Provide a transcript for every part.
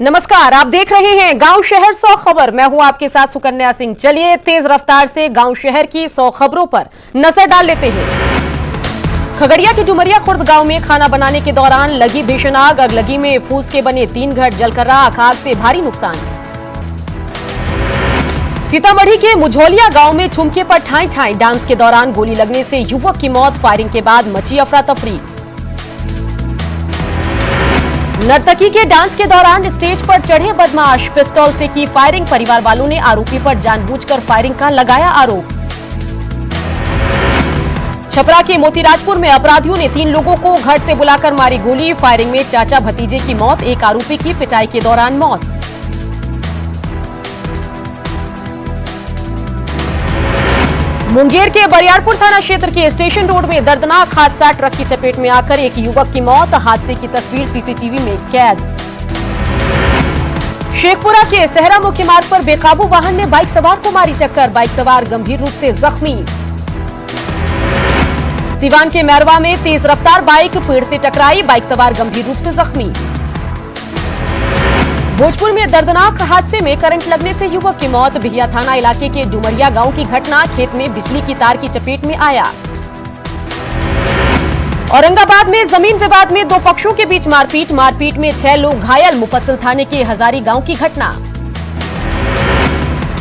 नमस्कार, आप देख रहे हैं गांव शहर 100 खबर। मैं हूं आपके साथ सुकन्या सिंह। चलिए तेज रफ्तार से गांव शहर की 100 खबरों पर नजर डाल लेते हैं। खगड़िया के डुमरिया खुर्द गांव में खाना बनाने के दौरान लगी भीषण आग। अगलगी में फूस के बने 3 घर जलकर राख। आग से भारी नुकसान। सीतामढ़ी के मुझौलिया गांव में ठुमके पर ठाई ठाई डांस के दौरान गोली लगने से युवक की मौत। फायरिंग के बाद मची अफरा तफरी। नर्तकी के डांस के दौरान स्टेज पर चढ़े बदमाश पिस्तौल से की फायरिंग। परिवार वालों ने आरोपी पर जानबूझकर फायरिंग का लगाया आरोप। छपरा के मोतीराजपुर में अपराधियों ने 3 लोगों को घर से बुलाकर मारी गोली। फायरिंग में चाचा भतीजे की मौत। एक आरोपी की पिटाई के दौरान मौत। मुंगेर के बरियारपुर थाना क्षेत्र के स्टेशन रोड में दर्दनाक हादसा। ट्रक की चपेट में आकर एक युवक की मौत। हादसे की तस्वीर सीसीटीवी में कैद। शेखपुरा के सहरा मुख्य मार्ग पर बेकाबू वाहन ने बाइक सवार को मारी टक्कर। बाइक सवार गंभीर रूप से जख्मी। सिवान के मैरवा में तेज रफ्तार बाइक पेड़ से टकराई। बाइक सवार गंभीर रूप से जख्मी। भोजपुर में दर्दनाक हादसे में करंट लगने से युवक की मौत। बिहिया थाना इलाके के डुमरिया गांव की घटना। खेत में बिजली की तार की चपेट में आया। औरंगाबाद में जमीन विवाद में 2 पक्षों के बीच मारपीट। मारपीट में 6 लोग घायल। मुफस्सिल थाने के हजारी गांव की घटना।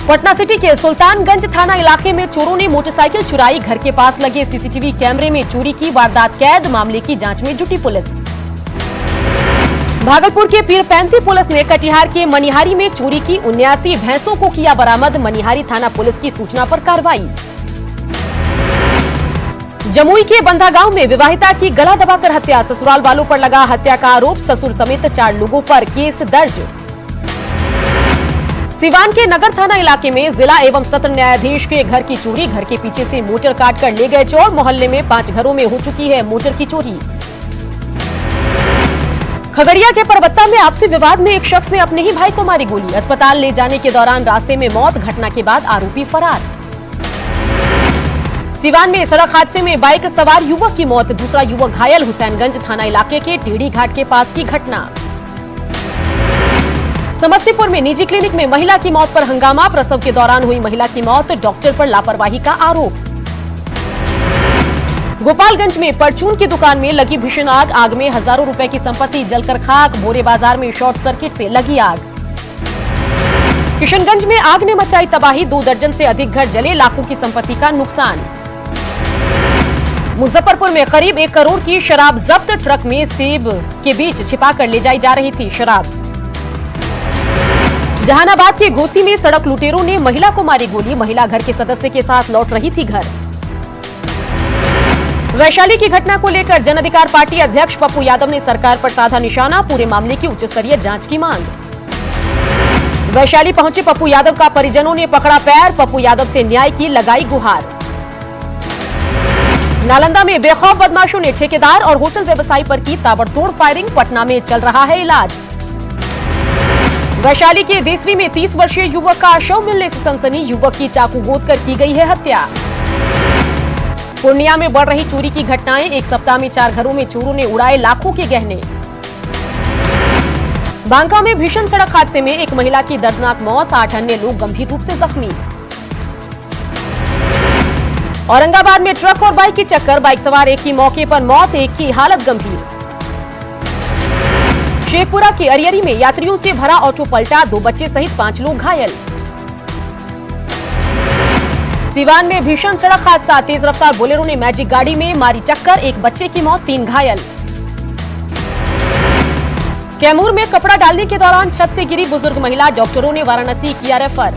पटना सिटी के सुल्तानगंज थाना इलाके में चोरों ने मोटरसाइकिल चुराई। घर के पास लगे सीसीटीवी कैमरे में चोरी की वारदात कैद। मामले की जांच में जुटी पुलिस। भागलपुर के पीरपैंती पुलिस ने कटिहार के मनिहारी में चोरी की 79 भैंसों को किया बरामद। मनिहारी थाना पुलिस की सूचना पर कार्रवाई। जमुई के बंधा गांव में विवाहिता की गला दबाकर हत्या। ससुराल वालों पर लगा हत्या का आरोप। ससुर समेत 4 लोगों पर केस दर्ज। सिवान के नगर थाना इलाके में जिला एवं सत्र न्यायाधीश के घर की चोरी। घर के पीछे से मोटर काट कर ले गए चोर। मोहल्ले में 5 घरों में हो चुकी है मोटर की चोरी। खगड़िया के परबत्ता में आपसी विवाद में एक शख्स ने अपने ही भाई को मारी गोली। अस्पताल ले जाने के दौरान रास्ते में मौत। घटना के बाद आरोपी फरार। सिवान में सड़क हादसे में बाइक सवार युवक की मौत। दूसरा युवक घायल। हुसैनगंज थाना इलाके के टेढ़ी घाट के पास की घटना। समस्तीपुर में निजी क्लिनिक में महिला की मौत पर हंगामा। प्रसव के दौरान हुई महिला की मौत। डॉक्टर पर लापरवाही का आरोप। गोपालगंज में परचून की दुकान में लगी भीषण आग। आग में हजारों रुपए की संपत्ति जलकर खाक। बोरे बाजार में शॉर्ट सर्किट से लगी आग। किशनगंज में आग ने मचाई तबाही। 2 दर्जन से अधिक घर जले। लाखों की संपत्ति का नुकसान। मुजफ्फरपुर में करीब 1 करोड़ की शराब जब्त। ट्रक में सेब के बीच छिपाकर ले जाई जा रही थी शराब। जहानाबाद के घोसी में सड़क लुटेरों ने महिला को मारी गोली। महिला घर के सदस्य के साथ लौट रही थी घर। वैशाली की घटना को लेकर जन अधिकार पार्टी अध्यक्ष पप्पू यादव ने सरकार पर साधा निशाना। पूरे मामले की उच्च स्तरीय जांच की मांग। वैशाली पहुंचे पप्पू यादव का परिजनों ने पकड़ा पैर। पप्पू यादव से न्याय की लगाई गुहार। नालंदा में बेखौफ बदमाशों ने ठेकेदार और होटल व्यवसायी पर की ताबड़तोड़ फायरिंग। पटना में चल रहा है इलाज। वैशाली के देसरी में 30 वर्षीय युवक का शव मिलने से सनसनी। युवक की चाकू गोद कर की गई है हत्या। पूर्णिया में बढ़ रही चोरी की घटनाएं। एक सप्ताह में 4 घरों में चोरों ने उड़ाए लाखों के गहने। बांका में भीषण सड़क हादसे में एक महिला की दर्दनाक मौत। 8 अन्य लोग गंभीर रूप से जख्मी। औरंगाबाद में ट्रक और बाइक की टक्कर। बाइक सवार एक की मौके पर मौत। एक की हालत गंभीर। शेखपुरा के अरियरी में यात्रियों से भरा ऑटो पलटा। 2 बच्चे सहित 5 लोग घायल। सिवान में भीषण सड़क हादसा। तेज रफ्तार बोलेरो ने मैजिक गाड़ी में मारी टक्कर। 1 बच्चे की मौत, 3 घायल। कैमूर में कपड़ा डालने के दौरान छत से गिरी बुजुर्ग महिला। डॉक्टरों ने वाराणसी किया रेफर।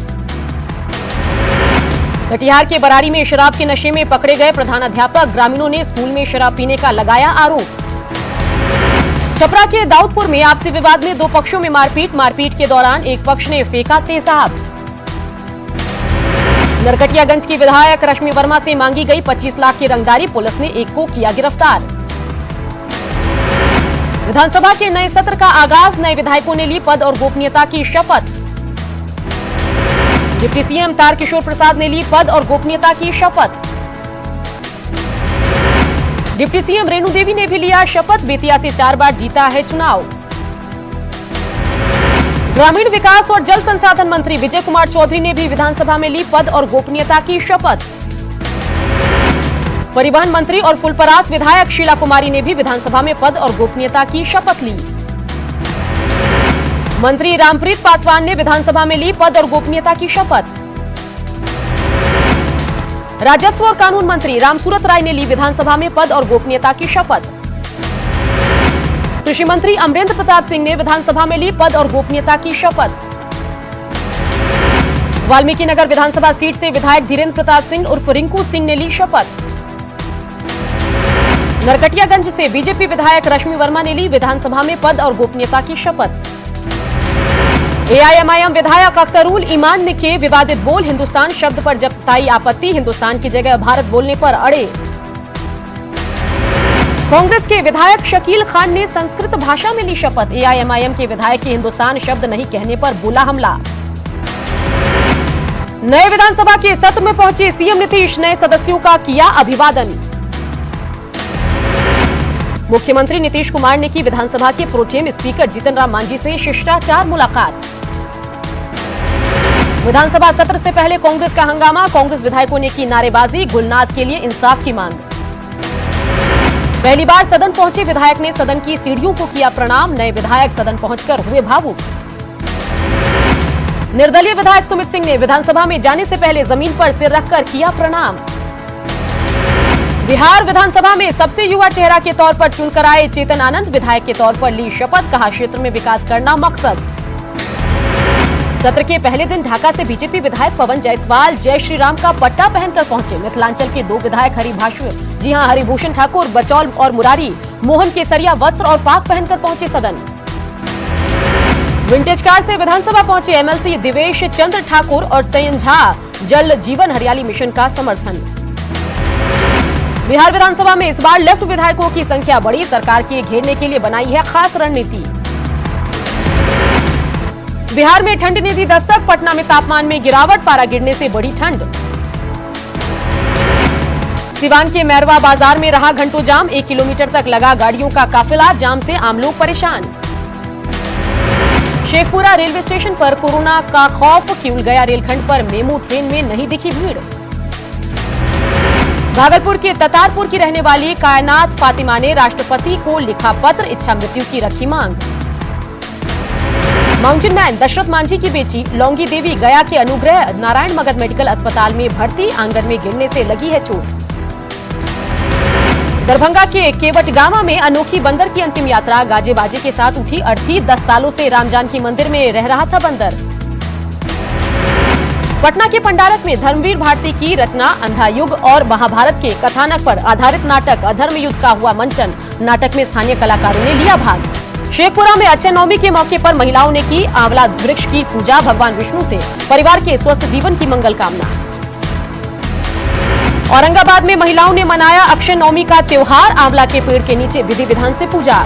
कटिहार के बरारी में शराब के नशे में पकड़े गए प्रधानाध्यापक। ग्रामीणों ने स्कूल में शराब पीने का लगाया आरोप। छपरा के दाऊदपुर में आपसी विवाद में 2 पक्षों में मारपीट। मारपीट के दौरान एक पक्ष ने फेंका तेजाब। नरकटियागंज की विधायक रश्मि वर्मा से मांगी गई 25 लाख की रंगदारी। पुलिस ने एक को किया गिरफ्तार। विधानसभा के नए सत्र का आगाज। नए विधायकों ने ली पद और गोपनीयता की शपथ। डिप्टी सीएम तारकिशोर प्रसाद ने ली पद और गोपनीयता की शपथ। डिप्टी सीएम रेणु देवी ने भी लिया शपथ। बेतिया से 4 बार जीता है चुनाव। ग्रामीण विकास और जल संसाधन मंत्री विजय कुमार चौधरी ने भी विधानसभा में ली पद और गोपनीयता की शपथ। परिवहन मंत्री और फुलपरास विधायक शीला कुमारी ने भी विधानसभा में पद और गोपनीयता की शपथ ली। मंत्री रामप्रीत पासवान ने विधानसभा में ली पद और गोपनीयता की शपथ। राजस्व और कानून मंत्री रामसूरत राय ने ली विधानसभा में पद और गोपनीयता की शपथ। कृषि मंत्री अमरेंद्र प्रताप सिंह ने विधानसभा में ली पद और गोपनीयता की शपथ। वाल्मीकि नगर विधानसभा सीट से विधायक धीरेन्द्र प्रताप सिंह उर्फ रिंकू सिंह ने ली शपथ। नरकटियागंज से बीजेपी विधायक रश्मि वर्मा ने ली विधानसभा में पद और गोपनीयता की शपथ। एआईएमआईएम विधायक अख्तरुल ईमान ने के विवादित बोल हिंदुस्तान शब्द पर जताई आपत्ति, हिंदुस्तान की जगह भारत बोलने पर अड़े। कांग्रेस के विधायक शकील खान ने संस्कृत भाषा में ली शपथ, एआईएमआईएम के विधायक के हिंदुस्तान शब्द नहीं कहने पर बोला हमला। नए विधानसभा के सत्र में पहुंचे सीएम नीतीश, नए सदस्यों का किया अभिवादन। मुख्यमंत्री नीतीश कुमार ने की विधानसभा के प्रोटेम स्पीकर जीतन राम मांझी से शिष्टाचार मुलाकात। विधानसभा सत्र से पहले कांग्रेस का हंगामा, कांग्रेस विधायकों ने की नारेबाजी, गुलनाज के लिए इंसाफ की मांग। पहली बार सदन पहुंचे विधायक ने सदन की सीढ़ियों को किया प्रणाम, नए विधायक सदन पहुंचकर हुए भावुक। निर्दलीय विधायक सुमित सिंह ने विधानसभा में जाने से पहले जमीन पर सिर रखकर किया प्रणाम। बिहार विधानसभा में सबसे युवा चेहरा के तौर पर चुनकर आए चेतन आनंद, विधायक के तौर पर ली शपथ, कहा क्षेत्र में विकास करना मकसद। सत्र के पहले दिन ढाका से बीजेपी विधायक पवन जायसवाल जय श्री राम का पट्टा पहनकर पहुंचे। मिथिलांचल के दो विधायक हरिभूषण ठाकुर बचौल और मुरारी मोहन केसरिया वस्त्र और पाग पहनकर पहुंचे सदन। विंटेज कार से विधानसभा पहुंचे एमएलसी दिवेश चंद्र ठाकुर और सयन झा, जल जीवन हरियाली मिशन का समर्थन। बिहार विधानसभा में इस बार लेफ्ट विधायकों की संख्या बढ़ी, सरकार के घेरने के लिए बनाई है खास रणनीति। बिहार में ठंड ने दी दस्तक, पटना में तापमान में गिरावट, पारा गिरने से बढ़ी ठंड। सिवान के मैरवा बाजार में रहा घंटों जाम, 1 किलोमीटर तक लगा गाड़ियों का काफिला, जाम से आम लोग परेशान। शेखपुरा रेलवे स्टेशन पर कोरोना का खौफ, किउल गया रेलखंड पर मेमू ट्रेन में नहीं दिखी भीड़। भागलपुर के ततारपुर की रहने वाली कायनात फातिमा ने राष्ट्रपति को लिखा पत्र, इच्छा मृत्यु की रखी मांग। माउंटेन मैन दशरथ मांझी की बेटी लौंगी देवी गया के अनुग्रह नारायण मगध मेडिकल अस्पताल में भर्ती, आंगन में गिरने से लगी है चोट। दरभंगा के केवटगामा में अनोखी बंदर की अंतिम यात्रा, गाजे बाजे के साथ उठी अर्थी, 10 सालों से रामजानकी मंदिर में रह रहा था बंदर। पटना के पंडारक में धर्मवीर भारती की रचना, अंधा युग और महाभारत के कथानक पर आधारित नाटक अधर्म युद्ध का हुआ मंचन, नाटक में स्थानीय कलाकारों ने लिया भाग। शेखपुरा में अक्षय नवमी के मौके पर महिलाओं ने की आंवला वृक्ष की पूजा, भगवान विष्णु से परिवार के स्वस्थ जीवन की मंगल कामना। औरंगाबाद में महिलाओं ने मनाया अक्षय नवमी का त्योहार, आंवला के पेड़ के नीचे विधि विधान से पूजा।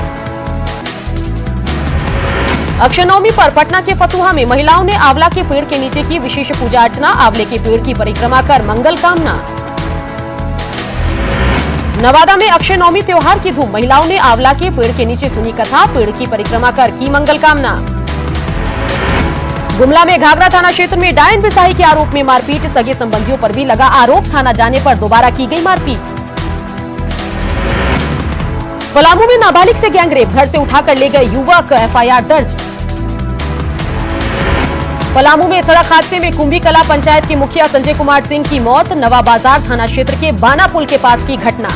अक्षय नवमी पर पटना के फतुहा में महिलाओं ने आंवला के पेड़ के नीचे की विशेष पूजा अर्चना, आंवले के पेड़ की परिक्रमा कर मंगल कामना। नवादा में अक्षय नवमी त्योहार की धूम, महिलाओं ने आंवला के पेड़ के नीचे सुनी कथा, पेड़ की परिक्रमा कर की मंगल कामना। गुमला में घाघरा थाना क्षेत्र में डायन बिसाही के आरोप में मारपीट, सगे संबंधियों पर भी लगा आरोप, थाना जाने पर दोबारा की गई मारपीट। पलामू में नाबालिग से गैंगरेप, घर से उठाकर ले गए युवक, एफआईआर दर्ज। पलामू में सड़क हादसे में कुंभी कला पंचायत के मुखिया संजय कुमार सिंह की मौत, नवा बाजार थाना क्षेत्र के बाना पुल के पास की घटना।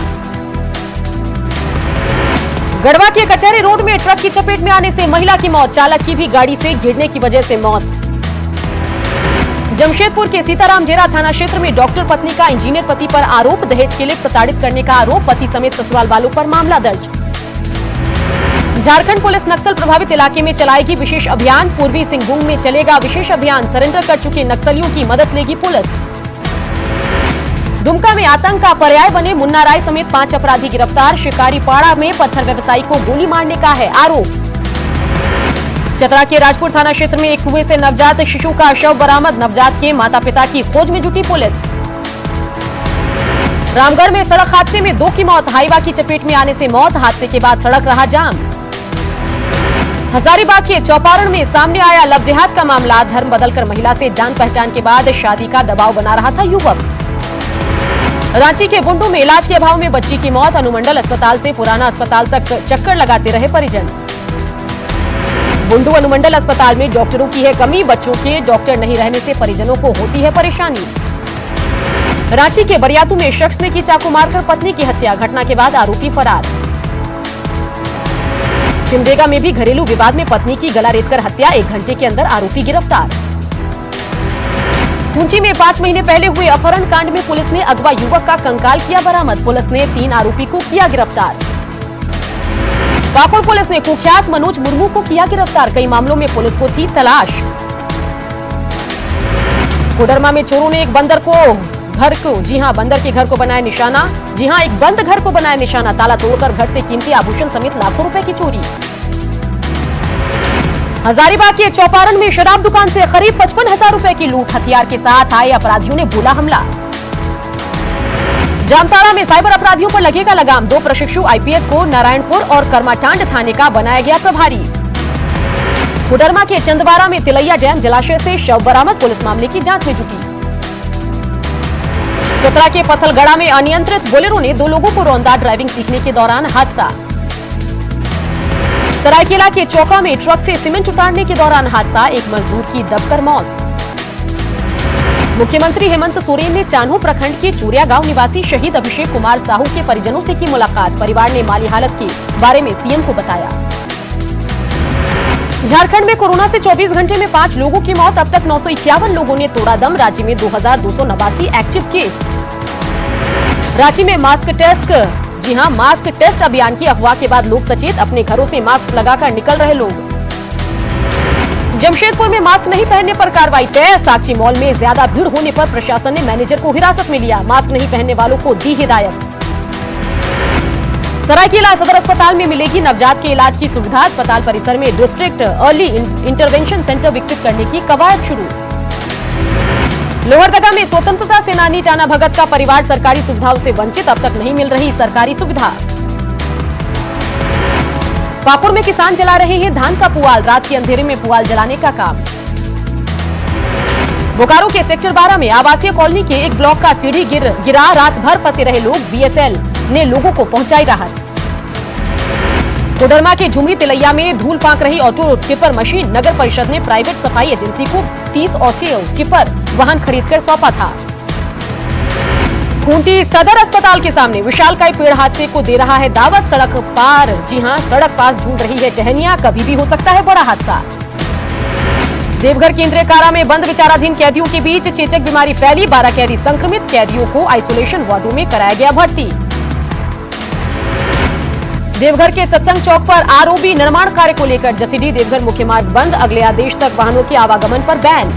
गढ़वा के कचहरी रोड में ट्रक की चपेट में आने से महिला की मौत, चालक की भी गाड़ी से गिरने की वजह से मौत। जमशेदपुर के सीताराम जेरा थाना क्षेत्र में डॉक्टर पत्नी का इंजीनियर पति पर आरोप, दहेज के लिए प्रताड़ित करने का आरोप, पति समेत ससुराल वालों पर मामला दर्ज। झारखंड पुलिस नक्सल प्रभावित इलाके में चलाएगी विशेष अभियान, पूर्वी सिंहभूम में चलेगा विशेष अभियान, सरेंडर कर चुके नक्सलियों की मदद लेगी पुलिस। दुमका में आतंक का पर्याय बने मुन्ना राय समेत 5 अपराधी गिरफ्तार, शिकारीपाड़ा में पत्थर व्यवसायी को गोली मारने का है आरोप। चतरा के राजपुर थाना क्षेत्र में एक कुएं से नवजात शिशु का शव बरामद, नवजात के माता पिता की खोज में जुटी पुलिस। रामगढ़ में सड़क हादसे में 2 की मौत, हाईवा की चपेट में आने से मौत, हादसे के बाद सड़क रहा जाम। हजारीबाग के चौपारण में सामने आया लव जिहाद का मामला। धर्म बदलकर महिला से जान पहचान के बाद शादी का दबाव बना रहा था युवक। रांची के बुंडू में इलाज के अभाव में बच्ची की मौत। अनुमंडल अस्पताल से पुराना अस्पताल तक चक्कर लगाते रहे परिजन। बुंडू अनुमंडल अस्पताल में डॉक्टरों की है कमी। बच्चों के डॉक्टर नहीं रहने से परिजनों को होती है परेशानी। रांची के बरियातू में शख्स ने की चाकू मारकर पत्नी की हत्या। घटना के बाद आरोपी फरार। सिमडेगा में भी घरेलू विवाद में पत्नी की गला रेतकर हत्या। 1 घंटे के अंदर आरोपी गिरफ्तार। खूंटी में 5 महीने पहले हुए अपहरण कांड में पुलिस ने अगवा युवक का कंकाल किया बरामद। पुलिस ने 3 आरोपी को किया गिरफ्तार। पाकुड़ पुलिस ने कुख्यात मनोज मुर्मू को किया गिरफ्तार। कई मामलों में पुलिस को थी तलाश। कोडरमा में चोरों ने एक बंदर के घर को बनाया निशाना। एक बंद घर को बनाया निशाना। ताला तोड़कर घर से कीमती आभूषण समेत लाखों रुपए की चोरी। हजारीबाग के चौपारण में शराब दुकान से करीब 55,000 रुपए की लूट। हथियार के साथ आए अपराधियों ने बोला हमला। जामताड़ा में साइबर अपराधियों पर लगेगा लगाम। 2 प्रशिक्षु आईपीएस को नारायणपुर और कर्माटांड थाने का बनाया गया प्रभारी। कोडरमा के चंदवारा में तिलैया डैम जलाशय से शव बरामद। पुलिस मामले की जांच में जुटी। चतरा के पथलगड़ा में अनियंत्रित बोलेरो ने 2 लोगों को रौंदा। ड्राइविंग सीखने के दौरान हादसा। सरायकेला के चौका में ट्रक से सीमेंट उतारने के दौरान हादसा। 1 मजदूर की दबकर मौत। मुख्यमंत्री हेमंत सोरेन ने चान्हो प्रखंड के चूरिया गांव निवासी शहीद अभिषेक कुमार साहू के परिजनों से की मुलाकात। परिवार ने माली हालत के बारे में सीएम को बताया। झारखंड में कोरोना से 24 घंटे में 5 लोगों की मौत। अब तक 951 लोगों ने तोड़ा दम। राज्य में 2289 एक्टिव केस। रांची में मास्क टेस्ट अभियान की अफवाह के बाद लोग सचेत। अपने घरों से मास्क लगाकर निकल रहे लोग। जमशेदपुर में मास्क नहीं पहनने पर कार्रवाई तय। साक्षी मॉल में ज्यादा भीड़ होने पर प्रशासन ने मैनेजर को हिरासत में लिया। मास्क नहीं पहनने वालों को दी हिदायत। सरायकेला सदर अस्पताल में मिलेगी नवजात के इलाज की सुविधा। अस्पताल परिसर में डिस्ट्रिक्ट अर्ली इंटरवेंशन सेंटर विकसित करने की कवायद शुरू। लोहरदगा में स्वतंत्रता सेनानी टाना भगत का परिवार सरकारी सुविधाओं से वंचित। अब तक नहीं मिल रही सरकारी सुविधा। पाकुड़ में किसान जला रहे हैं धान का पुआल। रात के अंधेरे में पुआल जलाने का काम। बोकारो के सेक्टर 12 में आवासीय कॉलोनी के एक ब्लॉक का सीढ़ी गिरा। रात भर फंसे रहे लोग। बीएसएल ने लोगों को पहुंचाई राहत। कोडरमा के झुमरी तिलैया में धूल फांक रही ऑटो टिपर मशीन। नगर परिषद ने प्राइवेट सफाई एजेंसी को 30 ऑटो टिपर वाहन खरीदकर सौंपा था। खूंटी सदर अस्पताल के सामने विशालकाय पेड़ हादसे को दे रहा है दावत। सड़क पार सड़क पास ढूंढ रही है टहनियां। कभी भी हो सकता है बड़ा हादसा। देवघर केंद्रीय कारा में बंद विचाराधीन कैदियों के बीच चेचक बीमारी फैली। 12 कैदी संक्रमित। कैदियों को आइसोलेशन वार्डों में कराया गया भर्ती। देवघर के सत्संग चौक पर आरओबी निर्माण कार्य को लेकर जसीडीह देवघर मुख्य मार्ग बंद। अगले आदेश तक वाहनों के आवागमन पर बैन।